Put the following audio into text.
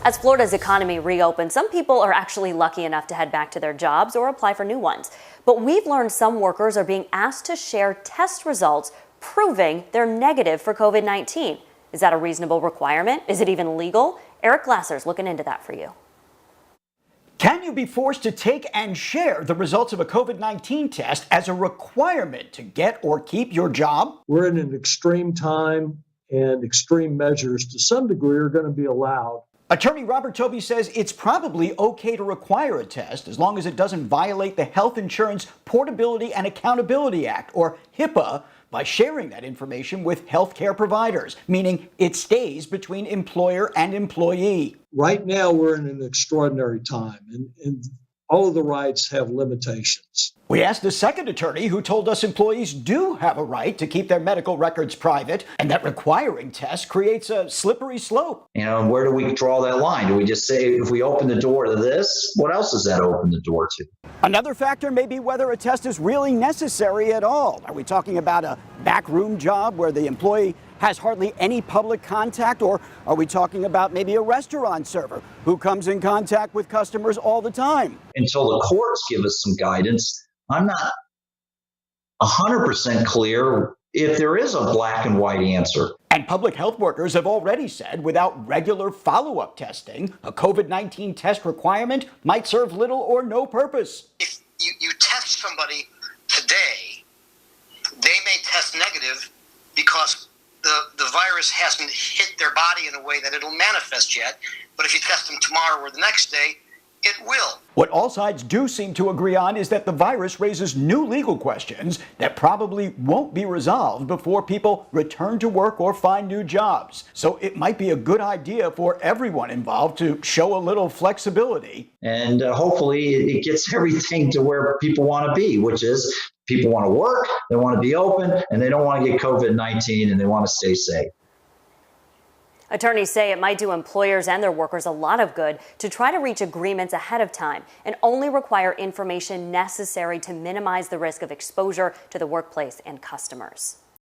As Florida's economy reopens, some people are actually lucky enough to head back to their jobs or apply for new ones. But we've learned some workers are being asked to share test results proving they're negative for COVID-19. Is that a reasonable requirement? Is it even legal? Eric Glasser's looking into that for you. Can you be forced to take and share the results of a COVID-19 test as a requirement to get or keep your job? We're in an extreme time, and extreme measures to some degree are going to be allowed. Attorney Robert Tobey says it's probably okay to require a test as long as it doesn't violate the Health Insurance Portability and Accountability Act, or HIPAA, by sharing that information with healthcare providers, meaning it stays between employer and employee. Right now, we're in an extraordinary time, and all of the rights have limitations. We asked the second attorney, who told us employees do have a right to keep their medical records private, and that requiring tests creates a slippery slope. Where do we draw that line? Do we just say, if we open the door to this, what else does that open the door to? Another factor may be whether a test is really necessary at all. Are we talking about a backroom job where the employee has hardly any public contact, or are we talking about maybe a restaurant server who comes in contact with customers all the time? Until the courts give us some guidance, I'm not 100% clear if there is a black and white answer. And public health workers have already said without regular follow-up testing, a COVID-19 test requirement might serve little or no purpose. If you test somebody today, they may test negative because the virus hasn't hit their body in a way that it'll manifest yet. But if you test them tomorrow or the next day, it will. What all sides do seem to agree on is that the virus raises new legal questions that probably won't be resolved before people return to work or find new jobs. So it might be a good idea for everyone involved to show a little flexibility. And hopefully it gets everything to where people want to be, which is people want to work, they want to be open, and they don't want to get COVID-19, and they want to stay safe. Attorneys say it might do employers and their workers a lot of good to try to reach agreements ahead of time and only require information necessary to minimize the risk of exposure to the workplace and customers.